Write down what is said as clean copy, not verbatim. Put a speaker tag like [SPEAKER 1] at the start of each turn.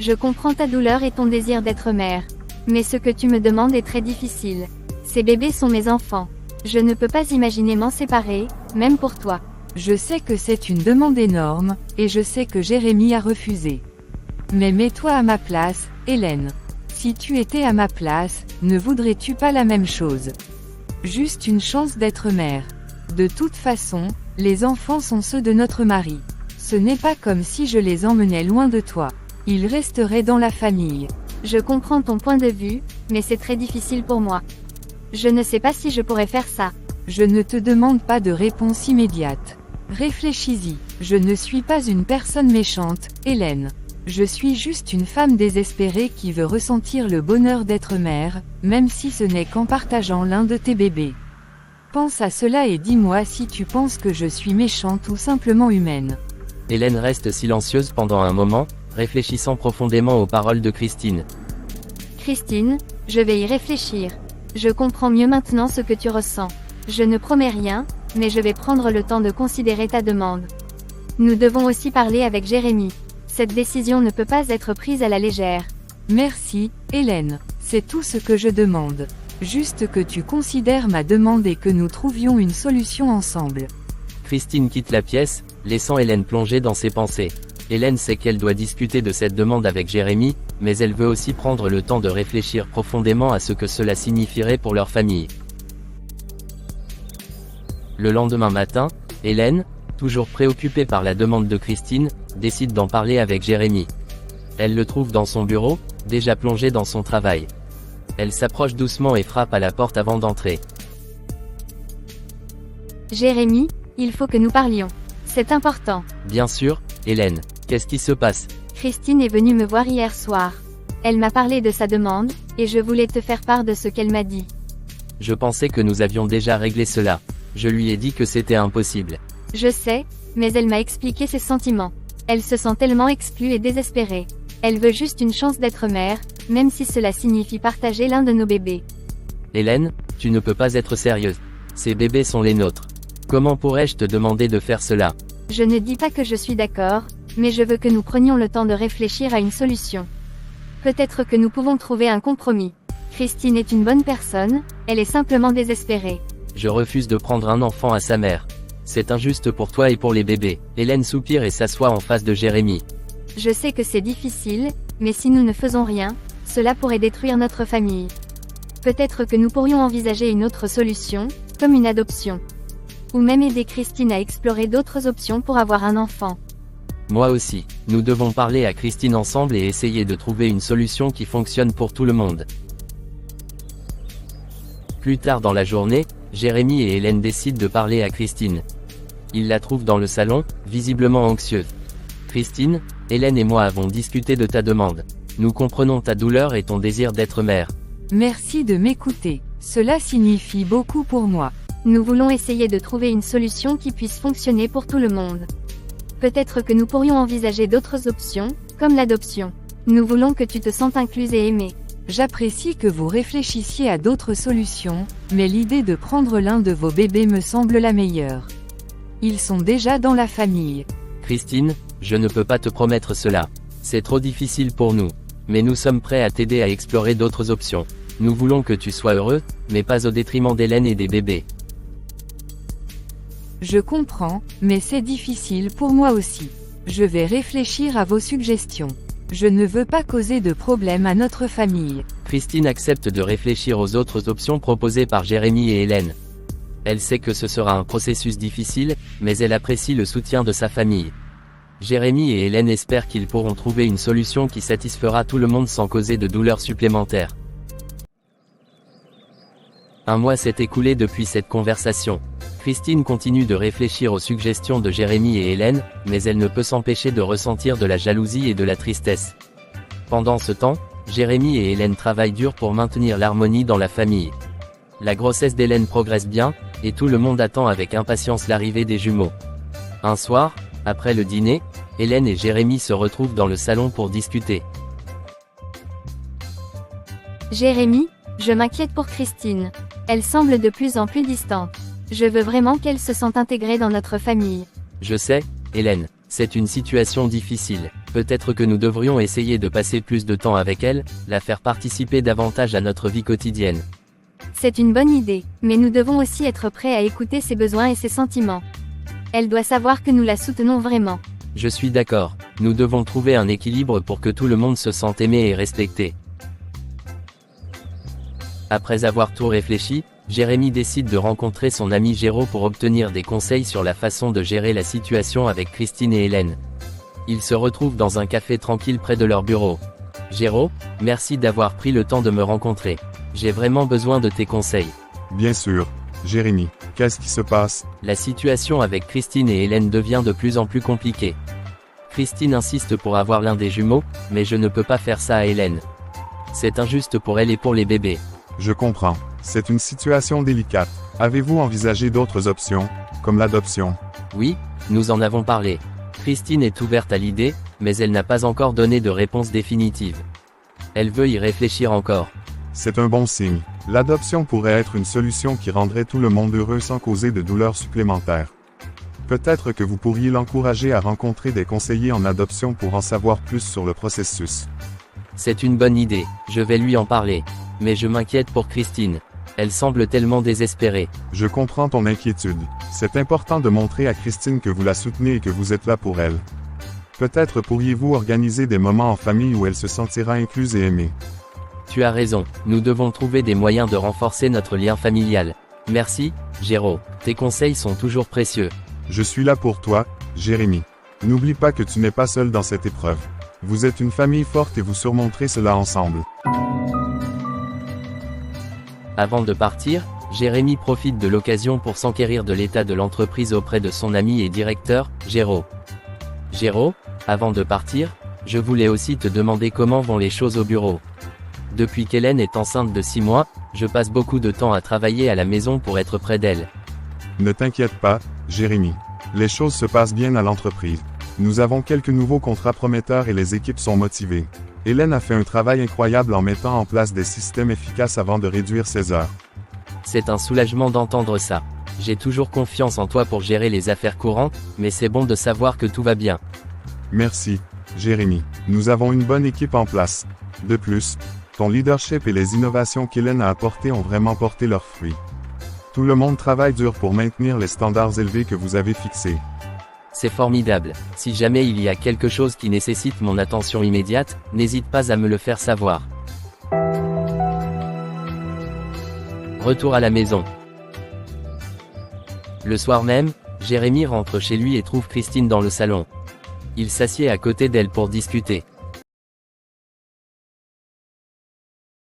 [SPEAKER 1] Je comprends ta douleur et ton désir d'être mère. Mais ce que tu me demandes est très difficile. Ces bébés sont mes enfants. Je ne peux pas imaginer m'en séparer, même pour toi.
[SPEAKER 2] Je sais que c'est une demande énorme, et je sais que Jérémie a refusé. Mais mets-toi à ma place, Hélène. Si tu étais à ma place, ne voudrais-tu pas la même chose? Juste une chance d'être mère. De toute façon, les enfants sont ceux de notre mari. Ce n'est pas comme si je les emmenais loin de toi. Ils resteraient dans la famille.
[SPEAKER 1] Je comprends ton point de vue, mais c'est très difficile pour moi. Je ne sais pas si je pourrais faire ça.
[SPEAKER 2] Je ne te demande pas de réponse immédiate. Réfléchis-y. Je ne suis pas une personne méchante, Hélène. Je suis juste une femme désespérée qui veut ressentir le bonheur d'être mère, même si ce n'est qu'en partageant l'un de tes bébés. Pense à cela et dis-moi si tu penses que je suis méchante ou simplement humaine.
[SPEAKER 3] Hélène reste silencieuse pendant un moment, réfléchissant profondément aux paroles de Christine.
[SPEAKER 1] Christine, je vais y réfléchir. Je comprends mieux maintenant ce que tu ressens. Je ne promets rien, mais je vais prendre le temps de considérer ta demande. Nous devons aussi parler avec Jérémie. Cette décision ne peut pas être prise à la légère.
[SPEAKER 2] Merci, Hélène. C'est tout ce que je demande. Juste que tu considères ma demande et que nous trouvions une solution ensemble.
[SPEAKER 3] Christine quitte la pièce, laissant Hélène plonger dans ses pensées. Hélène sait qu'elle doit discuter de cette demande avec Jérémie, mais elle veut aussi prendre le temps de réfléchir profondément à ce que cela signifierait pour leur famille. Le lendemain matin, Hélène, toujours préoccupée par la demande de Christine, décide d'en parler avec Jérémie. Elle le trouve dans son bureau, déjà plongé dans son travail. Elle s'approche doucement et frappe à la porte avant d'entrer.
[SPEAKER 1] Jérémie, il faut que nous parlions. C'est important.
[SPEAKER 3] Bien sûr, Hélène. Qu'est-ce qui se passe?
[SPEAKER 1] Christine est venue me voir hier soir. Elle m'a parlé de sa demande, et je voulais te faire part de ce qu'elle m'a dit.
[SPEAKER 3] Je pensais que nous avions déjà réglé cela. Je lui ai dit que c'était impossible.
[SPEAKER 1] Je sais, mais elle m'a expliqué ses sentiments. Elle se sent tellement exclue et désespérée. Elle veut juste une chance d'être mère, même si cela signifie partager l'un de nos bébés.
[SPEAKER 3] Hélène, tu ne peux pas être sérieuse. Ces bébés sont les nôtres. Comment pourrais-je te demander de faire cela?
[SPEAKER 1] Je ne dis pas que je suis d'accord, mais je veux que nous prenions le temps de réfléchir à une solution. Peut-être que nous pouvons trouver un compromis. Christine est une bonne personne, elle est simplement désespérée.
[SPEAKER 3] Je refuse de prendre un enfant à sa mère. C'est injuste pour toi et pour les bébés. Hélène soupire et s'assoit en face de Jérémie.
[SPEAKER 1] Je sais que c'est difficile, mais si nous ne faisons rien, cela pourrait détruire notre famille. Peut-être que nous pourrions envisager une autre solution, comme une adoption. Ou même aider Christine à explorer d'autres options pour avoir un enfant.
[SPEAKER 3] Moi aussi. Nous devons parler à Christine ensemble et essayer de trouver une solution qui fonctionne pour tout le monde. Plus tard dans la journée, Jérémie et Hélène décident de parler à Christine. Ils la trouvent dans le salon, visiblement anxieuse. Christine, Hélène et moi avons discuté de ta demande. Nous comprenons ta douleur et ton désir d'être mère.
[SPEAKER 2] Merci de m'écouter. Cela signifie beaucoup pour moi.
[SPEAKER 1] Nous voulons essayer de trouver une solution qui puisse fonctionner pour tout le monde. Peut-être que nous pourrions envisager d'autres options, comme l'adoption. Nous voulons que tu te sentes incluse et aimée.
[SPEAKER 2] J'apprécie que vous réfléchissiez à d'autres solutions, mais l'idée de prendre l'un de vos bébés me semble la meilleure. Ils sont déjà dans la famille.
[SPEAKER 3] Christine, je ne peux pas te promettre cela. C'est trop difficile pour nous. Mais nous sommes prêts à t'aider à explorer d'autres options. Nous voulons que tu sois heureux, mais pas au détriment d'Hélène et des bébés.
[SPEAKER 2] Je comprends, mais c'est difficile pour moi aussi. Je vais réfléchir à vos suggestions. Je ne veux pas causer de problème à notre famille.
[SPEAKER 3] Christine accepte de réfléchir aux autres options proposées par Jérémie et Hélène. Elle sait que ce sera un processus difficile, mais elle apprécie le soutien de sa famille. Jérémie et Hélène espèrent qu'ils pourront trouver une solution qui satisfera tout le monde sans causer de douleur supplémentaire. Un mois s'est écoulé depuis cette conversation. Christine continue de réfléchir aux suggestions de Jérémie et Hélène, mais elle ne peut s'empêcher de ressentir de la jalousie et de la tristesse. Pendant ce temps, Jérémie et Hélène travaillent dur pour maintenir l'harmonie dans la famille. La grossesse d'Hélène progresse bien, et tout le monde attend avec impatience l'arrivée des jumeaux. Un soir, après le dîner, Hélène et Jérémie se retrouvent dans le salon pour discuter.
[SPEAKER 1] Jérémie, je m'inquiète pour Christine. Elle semble de plus en plus distante. Je veux vraiment qu'elle se sente intégrée dans notre famille.
[SPEAKER 3] Je sais, Hélène, c'est une situation difficile. Peut-être que nous devrions essayer de passer plus de temps avec elle, la faire participer davantage à notre vie quotidienne.
[SPEAKER 1] C'est une bonne idée, mais nous devons aussi être prêts à écouter ses besoins et ses sentiments. Elle doit savoir que nous la soutenons vraiment.
[SPEAKER 3] Je suis d'accord, nous devons trouver un équilibre pour que tout le monde se sente aimé et respecté. Après avoir tout réfléchi, Jérémy décide de rencontrer son ami Géraud pour obtenir des conseils sur la façon de gérer la situation avec Christine et Hélène. Ils se retrouvent dans un café tranquille près de leur bureau. Géraud, merci d'avoir pris le temps de me rencontrer. J'ai vraiment besoin de tes conseils.
[SPEAKER 4] Bien sûr, Jérémy, qu'est-ce qui se passe?
[SPEAKER 3] La situation avec Christine et Hélène devient de plus en plus compliquée. Christine insiste pour avoir l'un des jumeaux, mais je ne peux pas faire ça à Hélène. C'est injuste pour elle et pour les bébés.
[SPEAKER 4] Je comprends. C'est une situation délicate. Avez-vous envisagé d'autres options, comme l'adoption?
[SPEAKER 3] Oui, nous en avons parlé. Christine est ouverte à l'idée, mais elle n'a pas encore donné de réponse définitive. Elle veut y réfléchir encore.
[SPEAKER 4] C'est un bon signe. L'adoption pourrait être une solution qui rendrait tout le monde heureux sans causer de douleurs supplémentaires. Peut-être que vous pourriez l'encourager à rencontrer des conseillers en adoption pour en savoir plus sur le processus.
[SPEAKER 3] C'est une bonne idée, je vais lui en parler. Mais je m'inquiète pour Christine. Elle semble tellement désespérée.
[SPEAKER 4] Je comprends ton inquiétude. C'est important de montrer à Christine que vous la soutenez et que vous êtes là pour elle. Peut-être pourriez-vous organiser des moments en famille où elle se sentira incluse et aimée.
[SPEAKER 3] Tu as raison, nous devons trouver des moyens de renforcer notre lien familial. Merci, Géraud, tes conseils sont toujours précieux.
[SPEAKER 4] Je suis là pour toi, Jérémy. N'oublie pas que tu n'es pas seul dans cette épreuve. Vous êtes une famille forte et vous surmonterez cela ensemble.
[SPEAKER 3] Avant de partir, Jérémy profite de l'occasion pour s'enquérir de l'état de l'entreprise auprès de son ami et directeur, Géraud. Géraud, avant de partir, je voulais aussi te demander comment vont les choses au bureau. Depuis qu'Hélène est enceinte de 6 mois, je passe beaucoup de temps à travailler à la maison pour être près d'elle.
[SPEAKER 4] Ne t'inquiète pas, Jérémy. Les choses se passent bien à l'entreprise. Nous avons quelques nouveaux contrats prometteurs et les équipes sont motivées. Hélène a fait un travail incroyable en mettant en place des systèmes efficaces avant de réduire ses heures.
[SPEAKER 3] C'est un soulagement d'entendre ça. J'ai toujours confiance en toi pour gérer les affaires courantes, mais c'est bon de savoir que tout va bien.
[SPEAKER 4] Merci, Jérémy. Nous avons une bonne équipe en place. De plus, ton leadership et les innovations qu'Hélène a apportées ont vraiment porté leurs fruits. Tout le monde travaille dur pour maintenir les standards élevés que vous avez fixés.
[SPEAKER 3] C'est formidable. Si jamais il y a quelque chose qui nécessite mon attention immédiate, n'hésite pas à me le faire savoir. Retour à la maison. Le soir même, Jérémy rentre chez lui et trouve Christine dans le salon. Il s'assied à côté d'elle pour discuter.